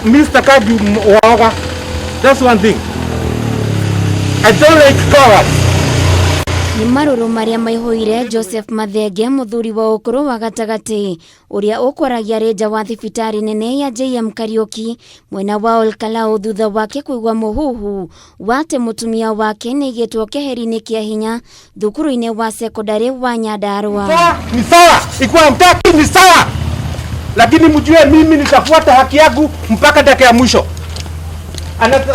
Mr. Kadu waoga. That's one thing. I don't like cowards. Ni maruru maria maihoire Joseph Mathenge muthuri wa ukuru wa gatagati uria ukoragia reja wa thibitari nene ya JM Kariuki mwena wa Ol-Kalaou thutha wake kuigwa muhuhu wate mutumia wake nigitwo keheri-ini kia hinya thukuru-ini wa sekondari wa Nyandarua. Ni sawa, ikuwa mtaki ni sawa. Lakini mjue mimi nitafuata haki yangu mpaka dakika ya mwisho.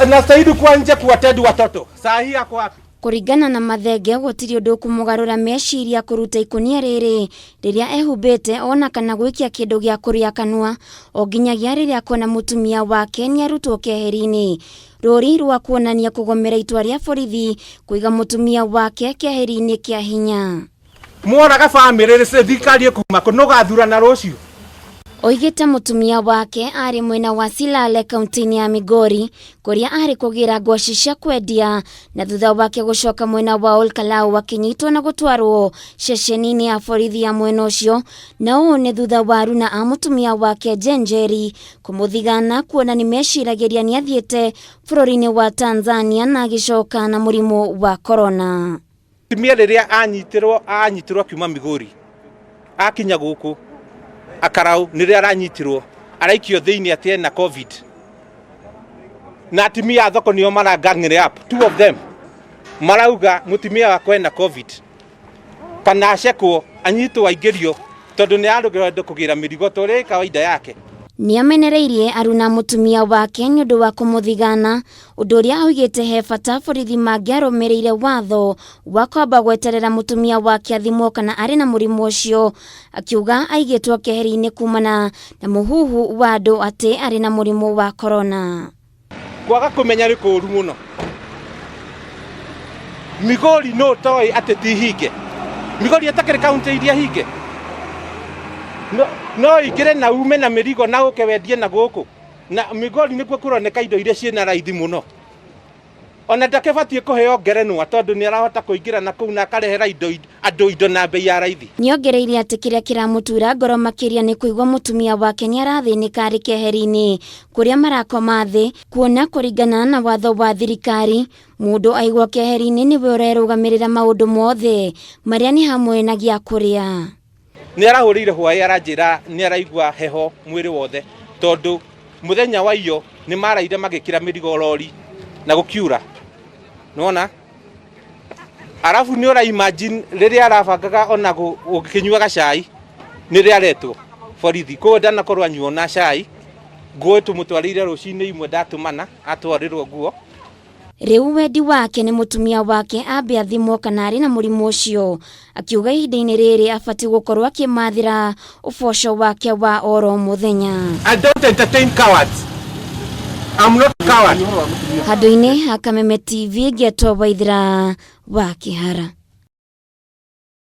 Anastahili kuwa nje kuwatedi watoto. Saa hii ako wapi? Kuringana na Mathenge gutiri undu kumugarura meciria kuruta ikunia riria ehumbite ona kana gwikia kindu gia kuria kanua o nginyagia riria kona mutumia wake nierutwo keheri-ini. Rori rwa kuonania kugomera itwa ria borithi kuiga mutumia wake keheri-ini kia hinya. Mwonaga family rese thikari kuma kunogathurana rucio. Oigite mutumia wake ari mwena wa Silale kaunti-ini ya Migori kuria ari kugira ngwaci cia kwendia na thutha wake gucoka mwena wa Ol-Kalaou akinyitwo na gutwarwo ceceni-ini ya borithi ya mwena ucio na uu ni thutha wa aruna a mutumia wake Jenjeri kumuthigana kuona ni meciragiria ni athiete bururi-ini wa Tanzania na agicoka na murimu wa corona. Mutumia riria anyitirwo kuma Migori akinya guku Ol-Kalaou niria aranyitirwo araikio thiini ati na covid na atimia thoko nio marangang'ire up. Two of them marauga mutumia wakwe na covid kana acekwo anyitwo aingirio tondu ni arugirwo kugira mirigo tore kawaida yake. Ni amenereirie aruna mutumia wake ni undu wa kumuthigana undu uria augite he bata borithi mangiarumireire watho wa kwamba gweterera mutumia wake athimwo kana ari na murimu ucio akiuga aigitwo keheri-ini kumana na muhuhu wa andu ati ari na murimu wa corona. Kwaga kumenya ri kuru muno. Migori no toy ati ti hinge. Migori atakire kaunti iria hinge. No igire na ume na mirigo na uke wendie na guku na Migori nikuo kuroneka indo iria ciina raithi muno ona ndakebatie kuheo ngerenwa tondu ni arahota kuingira na kuu na akarehera indo na bei ya raithi. Niongereire ati kiria kiramutura ngoro makiria ni kuigwa mutumia wake ni arathinika ari keheri-ini kuria marakoma thi kuona kuringana na watho wa thirikari mundu aigwa keheri-ini niwe urerugamirira maundu mothe maria ni hamwe na gia kuria. Ni arahurire hwai aranjira ni araigwa heho mwiri wothe tondu muthenya wa iyo ni maraire magikira mirigo lori na gukiura nona arafu ni ora imagine riria arabangaga ona gukinyuaga cai ni ria retwo borithi ko ndana korwa nyuona cai nguo tumutwarire rucini imwe ndatumana atwarirwo nguo. Riu wendi wake ni mutumia wake ambe athimwo kana ari na murimu ucio akiuga ihinda-ini riri abati gukorwo akimathira uboco wake wa oro muthenya. I don't entertain cowards. I'm not a coward. Handu-ini ha Kameme TV Geto Waithira wa Kihara.